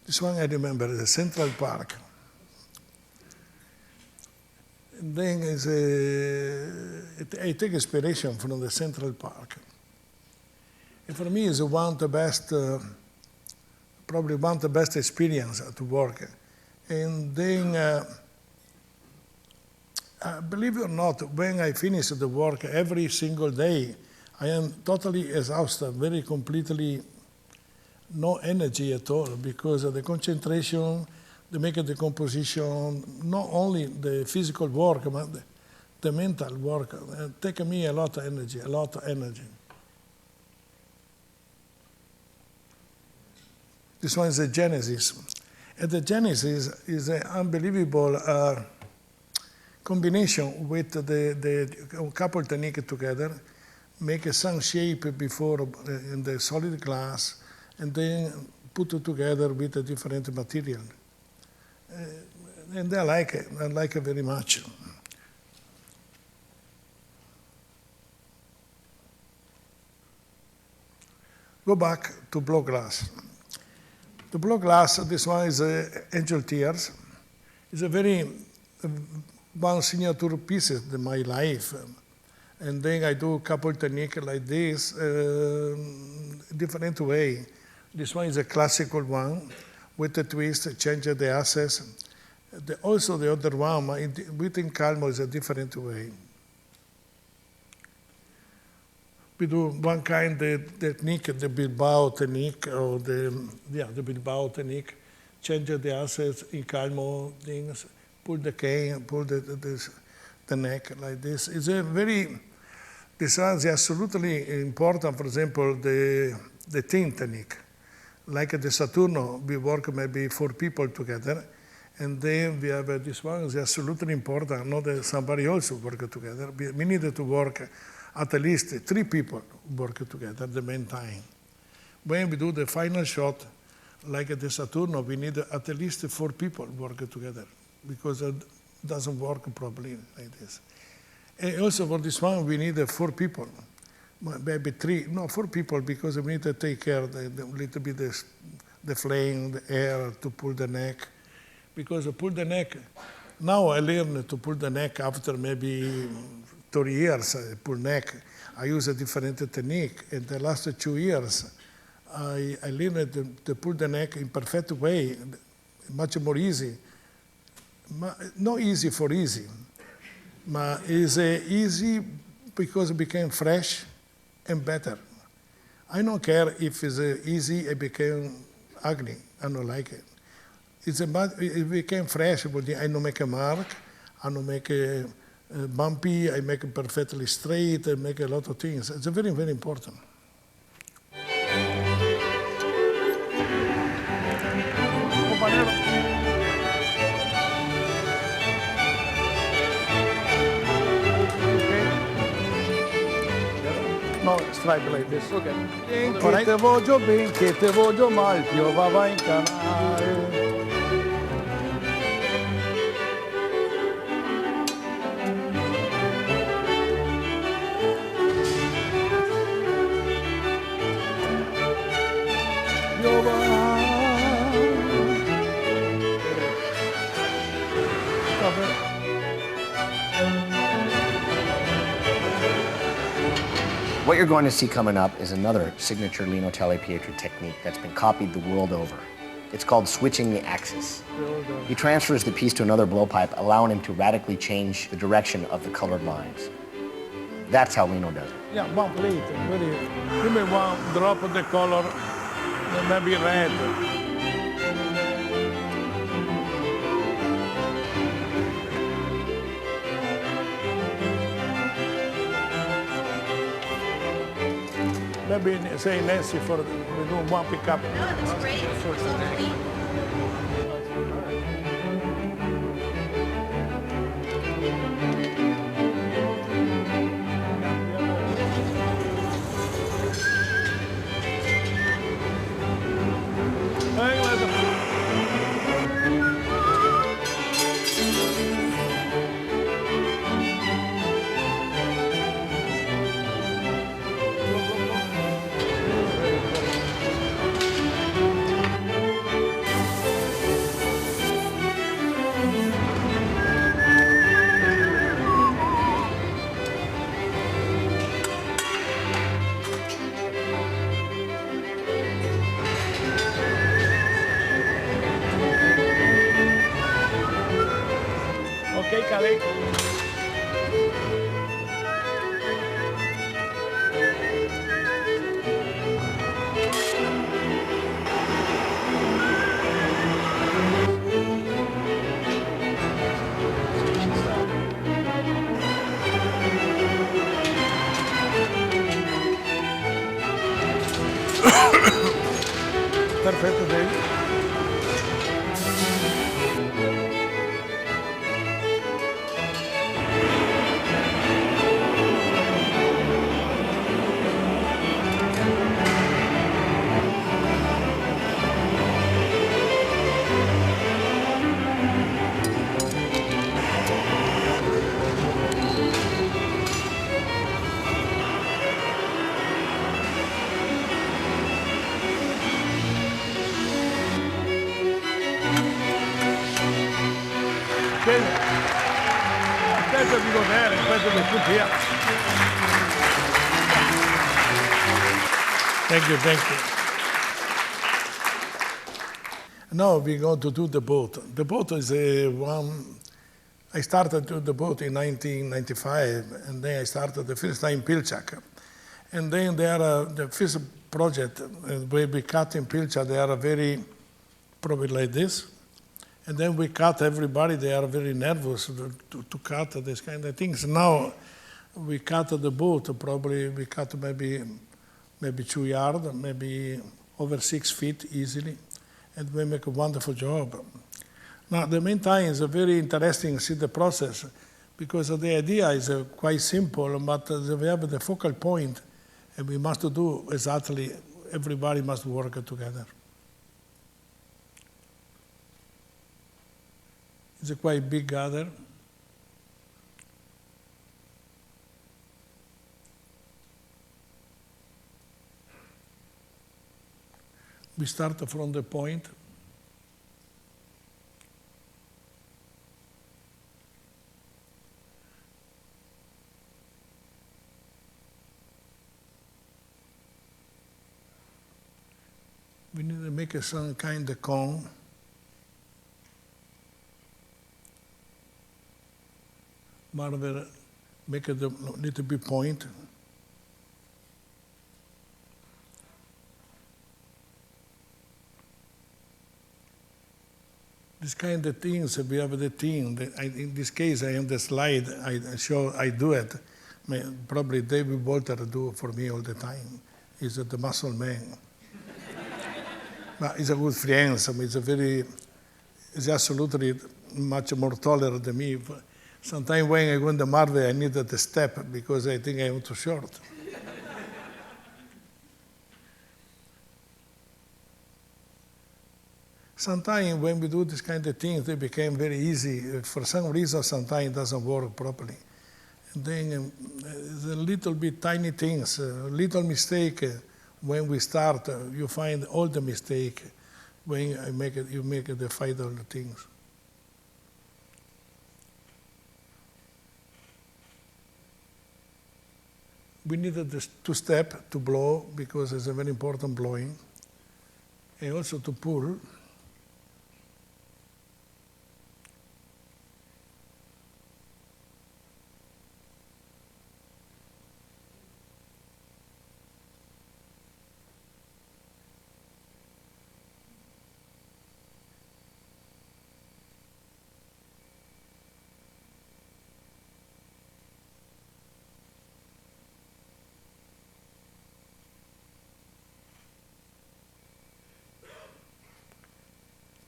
This one I remember, the Central Park. And then I take inspiration from the Central Park. And for me, it's one of the best, probably one of the best experience to work. And then, believe it or not, when I finish the work every single day, I am totally exhausted, very completely no energy at all, because of the concentration, the making the composition, not only the physical work, but the mental work. It takes me a lot of energy, a lot of energy. This one is the Genesis. And the Genesis is an unbelievable combination with the couple technique together, make some shape before in the solid glass, and then put it together with a different material. And I like it very much. Go back to blow glass. The blow glass, this one is Angel Tears. It's a very one signature piece in my life. And then I do a couple techniques like this, different way. This one is a classical one with a twist, change the access. Also the other one, within Calmo, is a different way. We do one kind of technique, the Bilbao technique, or the Bilbao technique, change the access in Calmo things, pull the cane, pull the neck like this. It's a very, this is absolutely important, for example, the team technique. Like the Saturno, we work maybe 4 people together, and then we have this one is absolutely important, not that somebody else work together. We need to work at least 3 people work together at the main time. When we do the final shot, like the Saturno, we need at least 4 people work together, because it doesn't work properly like this. And also for this one, we need 4 people. Maybe 3, no, 4 people, because we need to take care of the little bit the flame, the air, to pull the neck. Because to pull the neck, now I learned to pull the neck after maybe 30 years, I pull neck. I use a different technique. In the last 2 years, I learned to pull the neck in perfect way, much more easy. Not easy for easy, but it's easy because it became fresh and better. I don't care if it's easy, it became ugly. I don't like it. It became fresh, but I don't make a mark, I don't make a bumpy, I make it perfectly straight, I make a lot of things. It's very, very important. No, stripe like this. Okay. Che te voglio bene, che te voglio male, piovava in canale. What you're going to see coming up is another signature Lino Tagliapietra technique that's been copied the world over. It's called switching the axis. He transfers the piece to another blowpipe, allowing him to radically change the direction of the colored lines. That's how Lino does it. Yeah, one plate. Give me one drop of the color, maybe red. Maybe say Nancy for we do one pickup. No, that's great. So clean. Perfetto, David. Bene. Aspetta di godere, aspetta di stupire. Thank you, thank you. Now we're going to do the boat. The boat is I started to do the boat in 1995, and then I started the first time in Pilchak. And then the first project where we cut in Pilchak, they are very, probably like this. And then we cut everybody, they are very nervous to cut this kind of things. Now we cut the boat, probably we cut maybe 2 yards, maybe over 6 feet easily, and we make a wonderful job. Now the meantime is a very interesting see the process, because the idea is quite simple, but we have the focal point, and we must do exactly, everybody must work together. It's a quite big gather. We start from the point. We need to make some kind of cone. Marvel, make it a little bit point. This kind of things, we have the thing. In this case, I am the slide. I do it. Probably David Walter do for me all the time. He's the muscle man. But he's a good friend. So he's absolutely much more taller than me. Sometimes when I go in the Marvel, I needed a step because I think I'm too short. Sometimes when we do this kind of things, they became very easy. For some reason, sometimes it doesn't work properly. And then there's a little bit tiny things, a little mistake. When we start, you find all the mistake. When you make the final things. We needed this 2-step to blow because it's a very important blowing, and also to pull.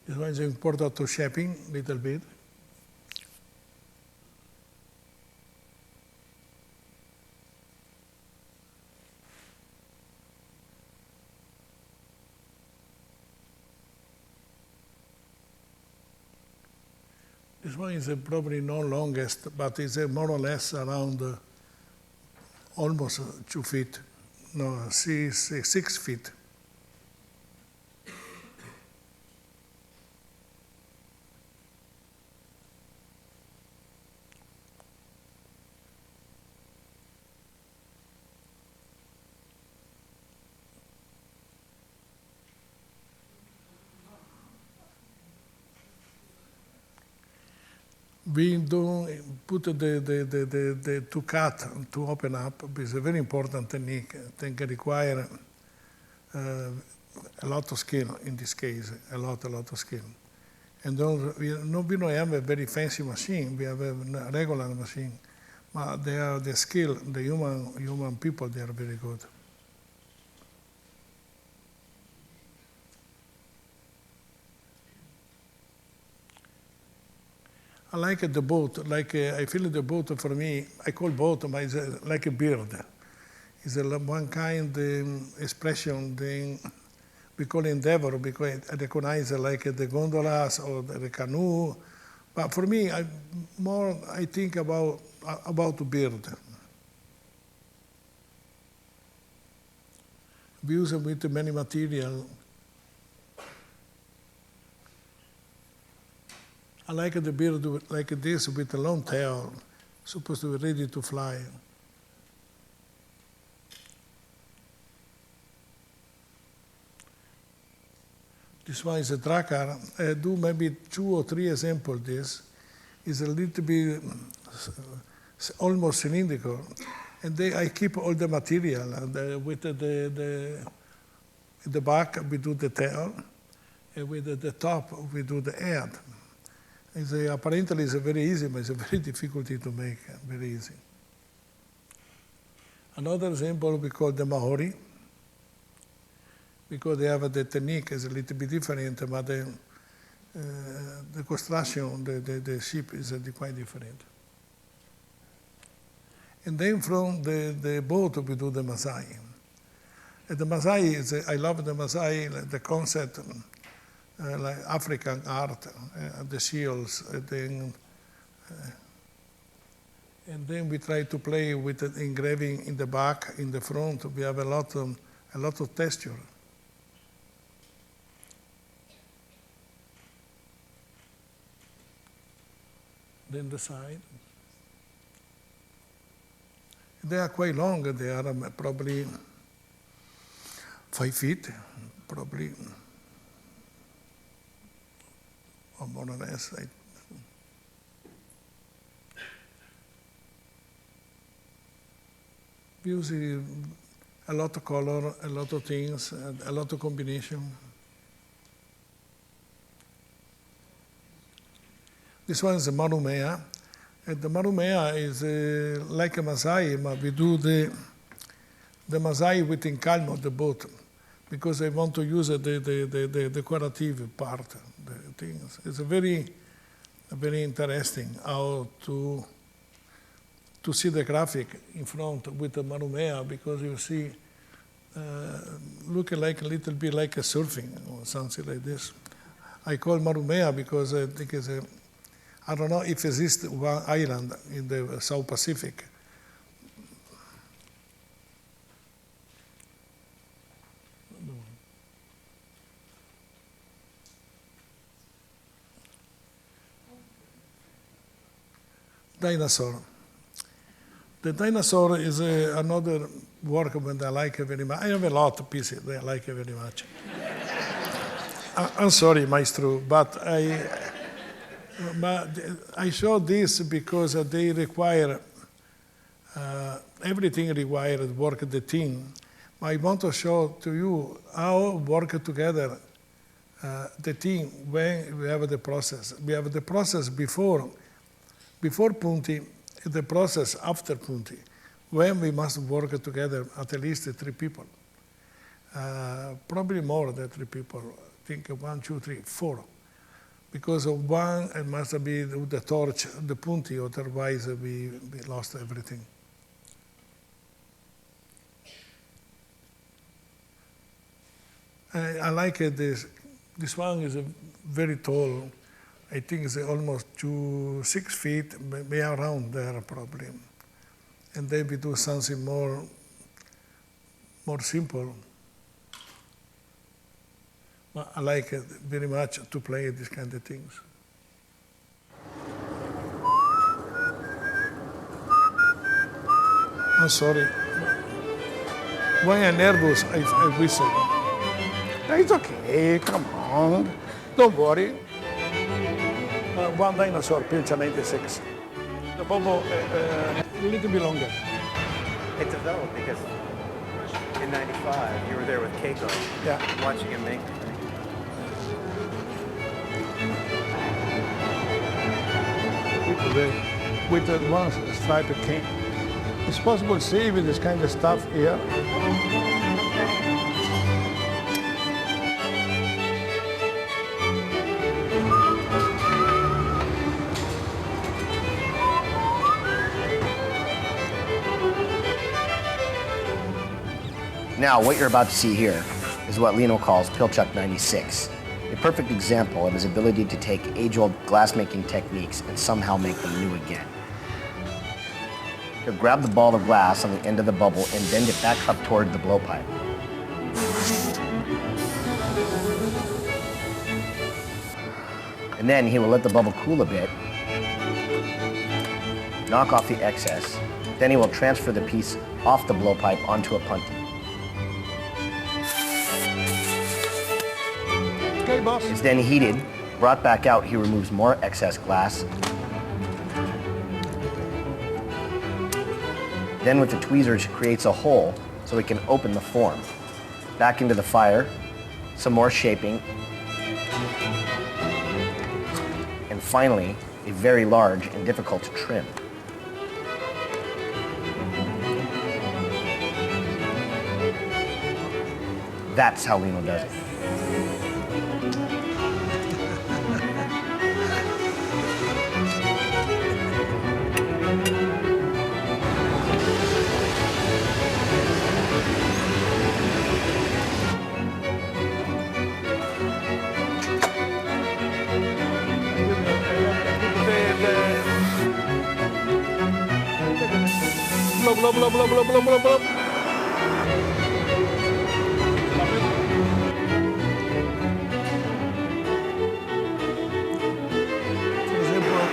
This one is important to shaping a little bit. This one is probably not longest, but it's more or less around almost 2 feet, no, 6 feet. We do put the to cut, to open up, is a very important technique. I think it requires a lot of skill in this case, a lot of skill. And we don't have a very fancy machine, we have a regular machine. But they are the skill, the human people, they are very good. I like the boat. Like I feel the boat for me. I call boat, but it's like a bird. It's one kind expression. We call endeavor because I recognize like the gondolas or the canoe. But for me, I think about the bird. We use it with many material. I like the bird like this with a long tail, supposed to be ready to fly. This one is a tracker. I do maybe 2 or 3 examples. This is a little bit almost cylindrical, and I keep all the material. With the back we do the tail, and with the top we do the head. Apparently it's very easy, but it's a very difficult to make. Very easy. Another example we call the Maori, because they have the technique is a little bit different, but the construction, the ship is quite different. And then from the boat we do the Maasai. And the Maasai I love the Maasai, the concept, like African art, the seals, and then we try to play with the engraving in the back, in the front. We have a lot of texture. Then the side. They are quite long. They are probably 5 feet, probably, or more or less. We use a lot of color, a lot of things, a lot of combination. This one is a marumea. And the marumea is like a Maasai, but we do the Maasai with encalmo, the boat, because I want to use the decorative part, the things. It's very interesting how to see the graphic in front with the marumea, because you see, looking like a little bit like a surfing or something like this. I call marumea because I think it's I don't know if exists one island in the South Pacific. Dinosaur. The dinosaur is another work that I like very much. I have a lot of pieces that I like very much. I'm sorry, Maestro, but I show this because they require, everything required work the team. I want to show to you how work together the team when we have the process. We have the process before punti, the process after punti, when we must work together at least 3 people. Probably more than 3 people. I think 1, 2, 3, 4. Because of one, it must be the torch, the punti, otherwise we lost everything. I like this. This one is very tall. I think it's almost 6 feet, maybe around there probably. And then we do something more simple. I like it very much to play these kind of things. I'm sorry. When I'm nervous, I whistle. It's okay, come on. Don't worry. One dinosaur, Pilcha 96. The bobo a little bit longer. It developed because in '95 you were there with Keiko, watching him make the thing. With the one striped cane. It's possible to see with this kind of stuff here. Now, what you're about to see here is what Lino calls Pilchuck 96, a perfect example of his ability to take age-old glass-making techniques and somehow make them new again. He'll grab the ball of glass on the end of the bubble and bend it back up toward the blowpipe. And then he will let the bubble cool a bit, knock off the excess, then he will transfer the piece off the blowpipe onto a punty. Okay, boss. It's then heated, brought back out, he removes more excess glass. Then with the tweezers, creates a hole so he can open the form. Back into the fire, some more shaping. And finally, a very large and difficult trim. That's how Lino does it. Blow, blow, blow, blow, blow, blow, blow, blow. For example,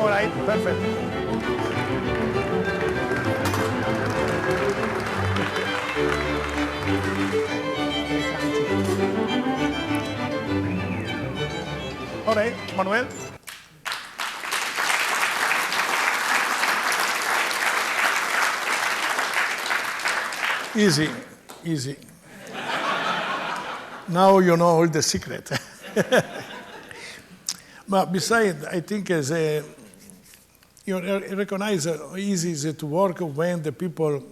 all right, perfect. All right, Manuel. Easy, easy. Now you know all the secret. But besides, I think as a, you recognize how easy is it to work when the people,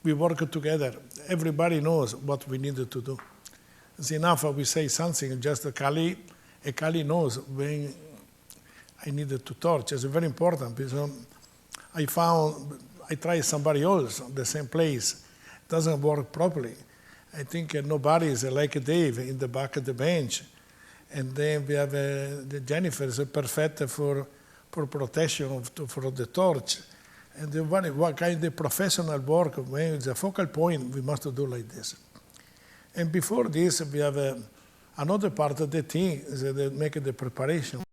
we work together. Everybody knows what we need to do. It's enough we say something, just a Kali knows when I needed to torch. It's very important because I tried somebody else, the same place, doesn't work properly. I think nobody is like Dave in the back of the bench. And then we have the Jennifer is perfect for protection for the torch. And what kind of professional work, when it's a focal point, we must do like this. And before this, we have another part of the team that make the preparation.